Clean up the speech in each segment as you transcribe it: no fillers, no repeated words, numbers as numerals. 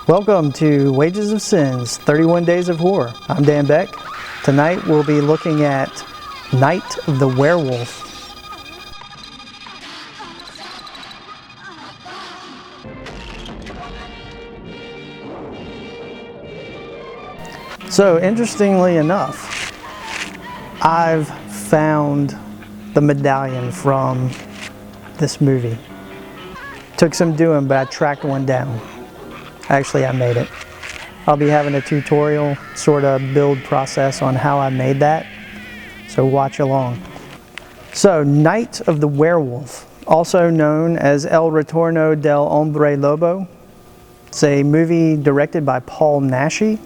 Welcome to Wages of Cine's 31 Days of Horror. I'm Dan Beck. Tonight we'll be looking at Night of the Werewolf. So interestingly enough, I've found the medallion from this movie. Took some doing, but I tracked one down. Actually, I made it. I'll be having a tutorial sort of build process on how I made that, so watch along. So, Night of the Werewolf, also known as El Retorno del Hombre Lobo. It's a movie directed by Paul Naschy.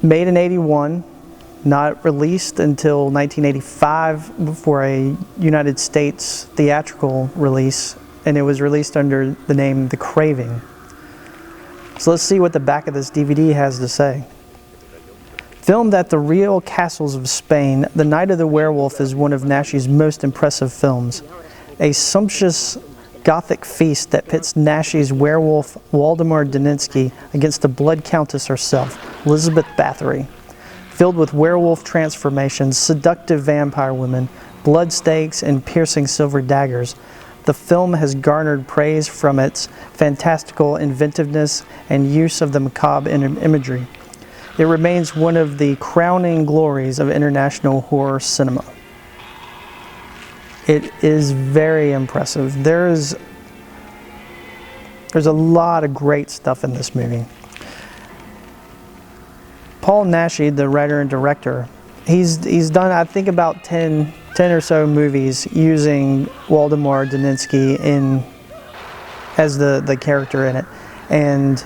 Made in '81, not released until 1985 for a United States theatrical release, and it was released under the name The Craving. So let's see what the back of this DVD has to say. Filmed at the real castles of Spain, The Night of the Werewolf is one of Naschy's most impressive films. A sumptuous Gothic feast that pits Naschy's werewolf Waldemar Daninsky against the Blood Countess herself, Elizabeth Bathory. Filled with werewolf transformations, seductive vampire women, blood stakes, and piercing silver daggers, the film has garnered praise from its fantastical inventiveness and use of the macabre imagery. It remains one of the crowning glories of international horror cinema. It is very impressive. There's a lot of great stuff in this movie. Paul Naschy, the writer and director, he's done, I think, about 10 or so movies using Waldemar Daninsky as the character in it. And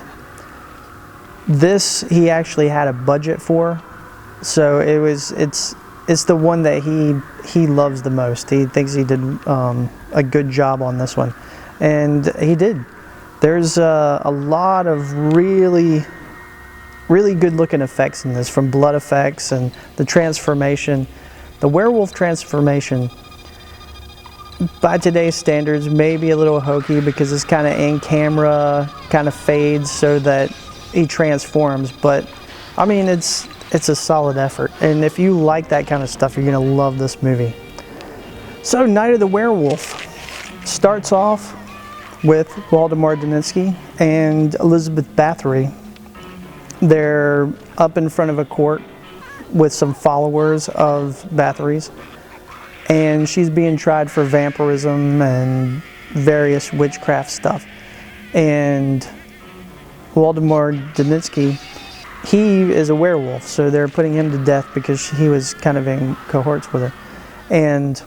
this he actually had a budget for, so it's the one that he loves the most. He thinks he did a good job on this one, and he did. There's a lot of really good looking effects in this, from blood effects and the transformation. The werewolf transformation, by today's standards, may be a little hokey because it's kind of in camera, kind of fades so that he transforms, but I mean, it's a solid effort, and if you like that kind of stuff, you're gonna love this movie. So, Night of the Werewolf starts off with Waldemar Daninsky and Elizabeth Bathory. They're up in front of a court with some followers of Bathory's, and she's being tried for vampirism and various witchcraft stuff. And Waldemar Daninsky, he is a werewolf, so they're putting him to death because he was kind of in cohorts with her. And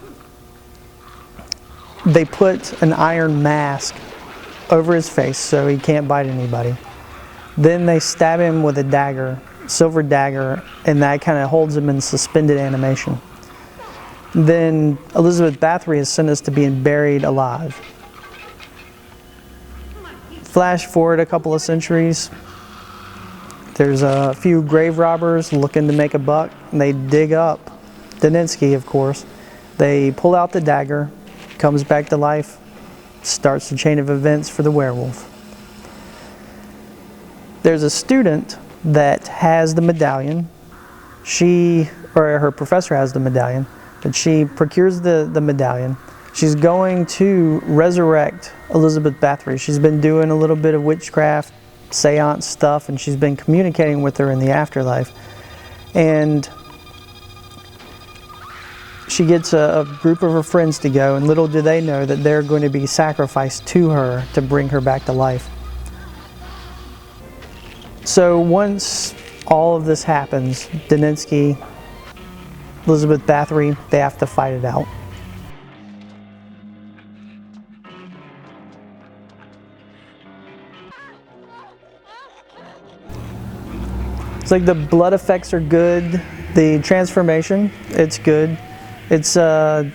they put an iron mask over his face so he can't bite anybody. Then they stab him with a dagger, silver dagger, and that kind of holds him in suspended animation. Then Elizabeth Bathory is sentenced to being buried alive. Flash forward a couple of centuries. There's a few grave robbers looking to make a buck, and they dig up Daninsky, of course. They pull out the dagger, comes back to life, starts the chain of events for the werewolf. There's a student that has the medallion. Her professor has the medallion, but she procures the medallion. She's going to resurrect Elizabeth Bathory. She's been doing a little bit of witchcraft, seance stuff, and she's been communicating with her in the afterlife. And she gets a group of her friends to go, and little do they know that they're going to be sacrificed to her to bring her back to life. So once all of this happens, Daninsky, Elizabeth Bathory, they have to fight it out. It's like the blood effects are good, the transformation, it's good. It's that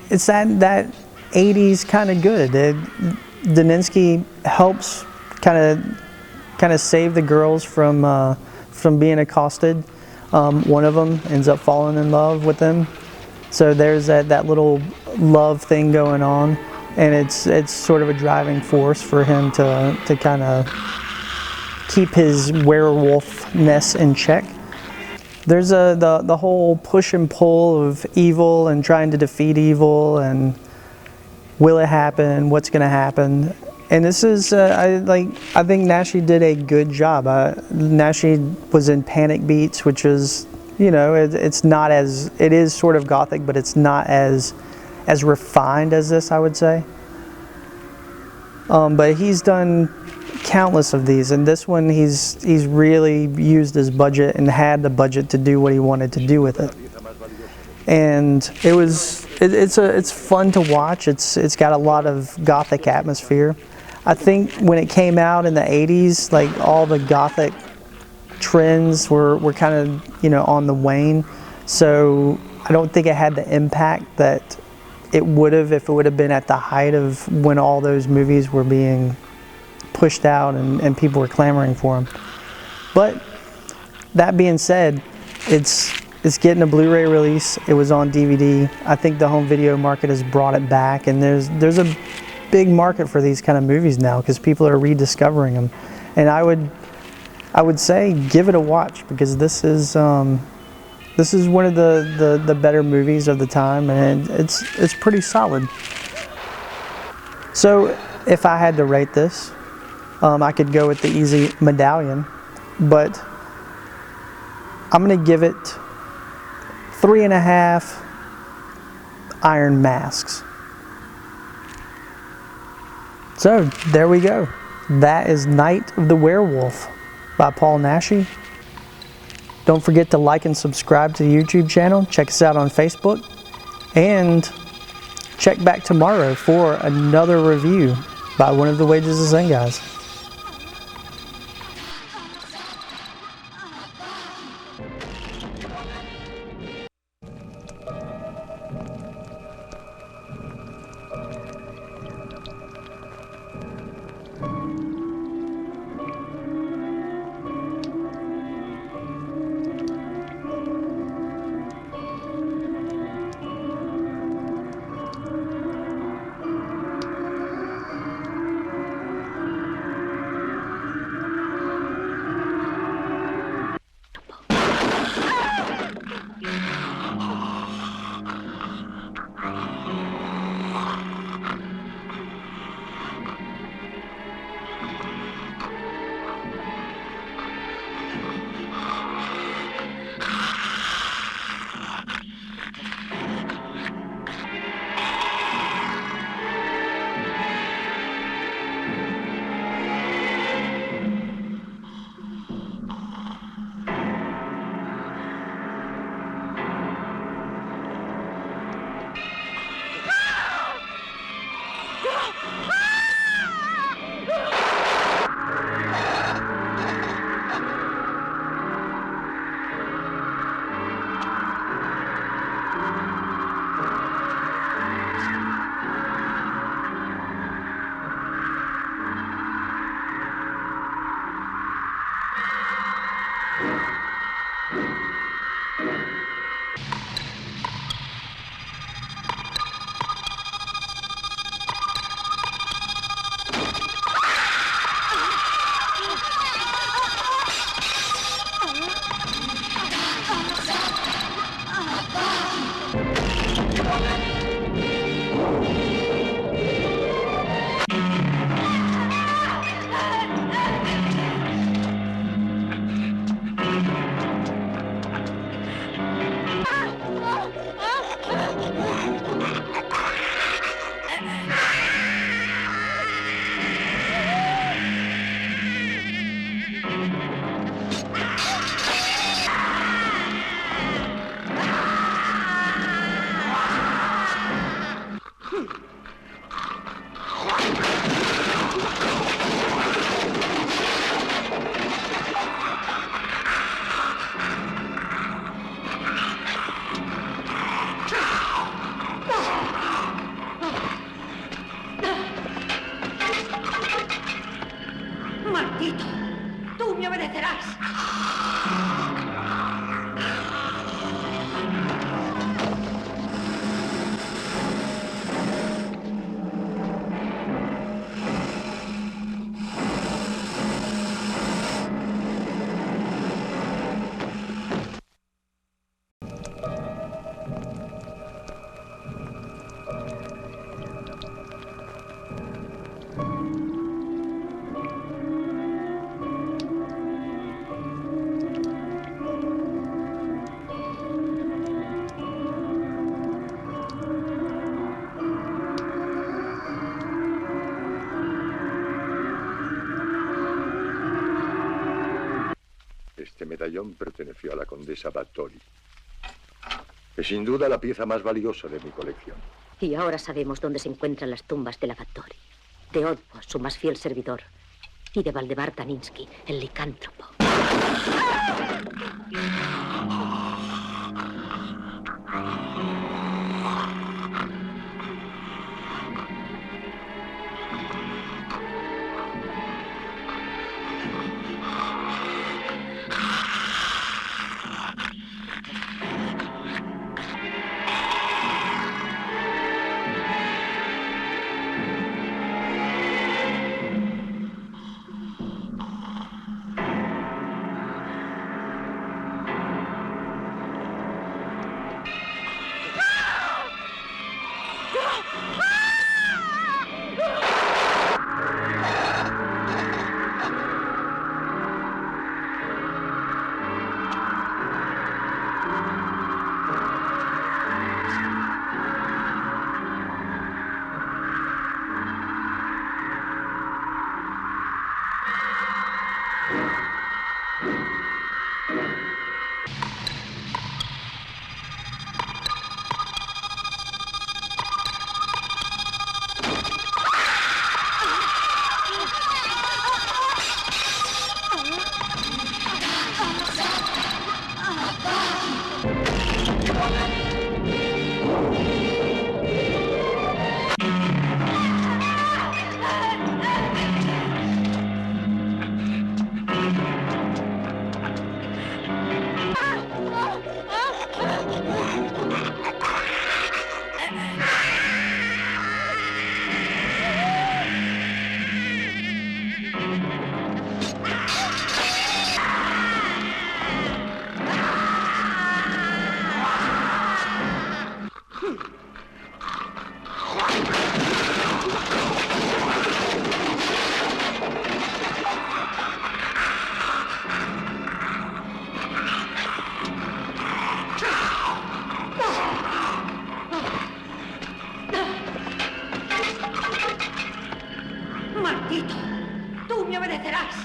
80s kind of good. Daninsky helps kind of save the girls from being accosted. One of them ends up falling in love with them. So there's that little love thing going on. and it's sort of a driving force for him to kind of keep his werewolfness in check. There's the whole push and pull of evil and trying to defeat evil, and will it happen? What's going to happen? And this is I think Naschy did a good job. Naschy was in Panic Beats, which is, you know, it's not as, it is sort of gothic, but it's not as refined as this, I would say. But he's done countless of these, and this one he's really used his budget and had the budget to do what he wanted to do with it. And it's fun to watch. It's got a lot of gothic atmosphere. I think when it came out in the 80s, like, all the gothic trends were kind of, you know, on the wane. So I don't think it had the impact that it would have if it would have been at the height of when all those movies were being pushed out and people were clamoring for them. But that being said, it's getting a Blu-ray release. It was on DVD. I think the home video market has brought it back, and there's a big market for these kind of movies now because people are rediscovering them. And I would say give it a watch, because this is one of the better movies of the time, and it's pretty solid. So if I had to rate this, I could go with the easy Medallion, but I'm gonna give it 3.5 iron masks. So there we go. That is Night of the Werewolf by Paul Naschy. Don't forget to like and subscribe to the YouTube channel. Check us out on Facebook, and check back tomorrow for another review by one of the Wages of Cine guys. medallón perteneció a la condesa Bathory. Es sin duda la pieza más valiosa de mi colección. Y ahora sabemos dónde se encuentran las tumbas de la Bathory. De Odbo, su más fiel servidor. Y de Valdemar Taninsky, el licántropo. ¡Maldito! ¡Tú me obedecerás!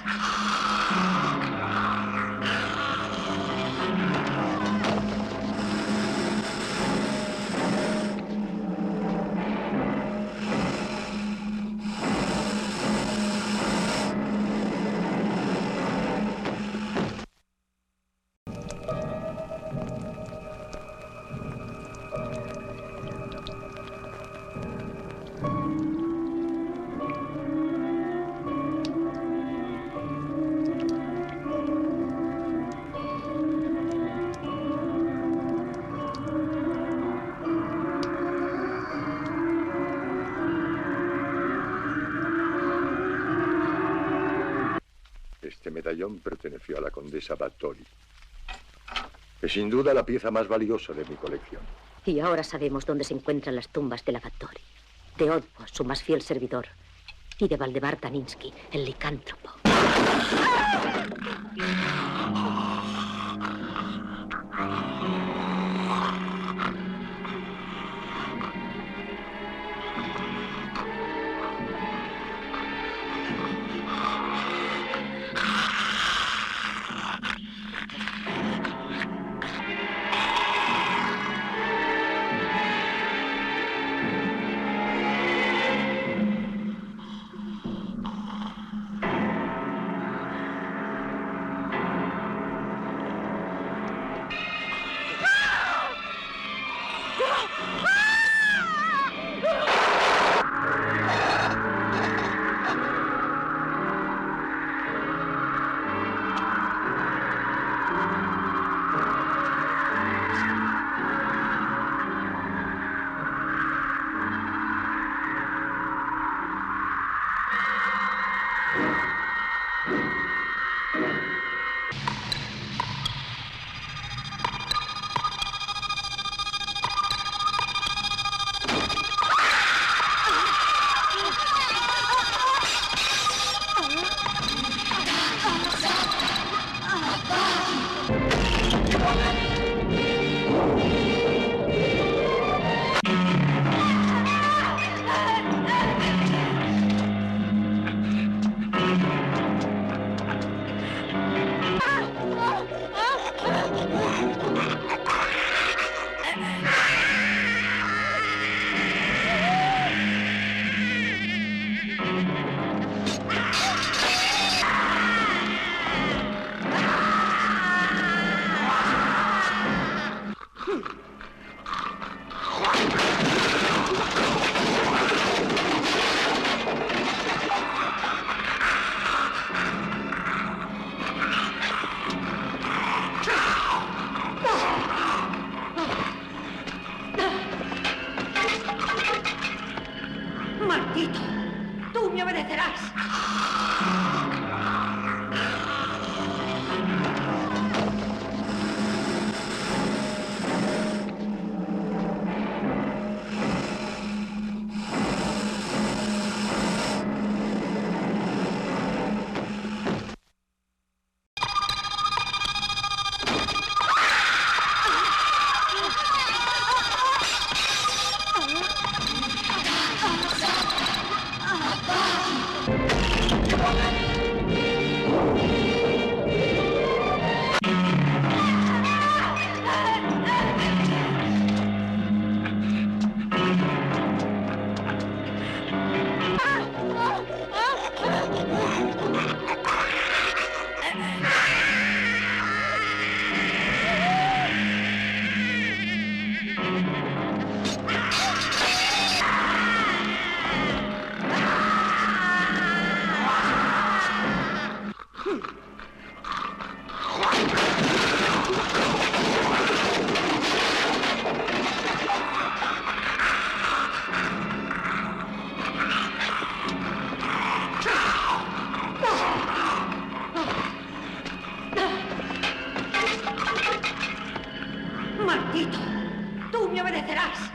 Este medallón perteneció a la condesa Bathory. Es sin duda la pieza más valiosa de mi colección. Y ahora sabemos dónde se encuentran las tumbas de la Bathory. De Odbo, su más fiel servidor. Y de Valdemar Taninsky, el licántropo. ¡Maldito! ¡Tú me obedecerás!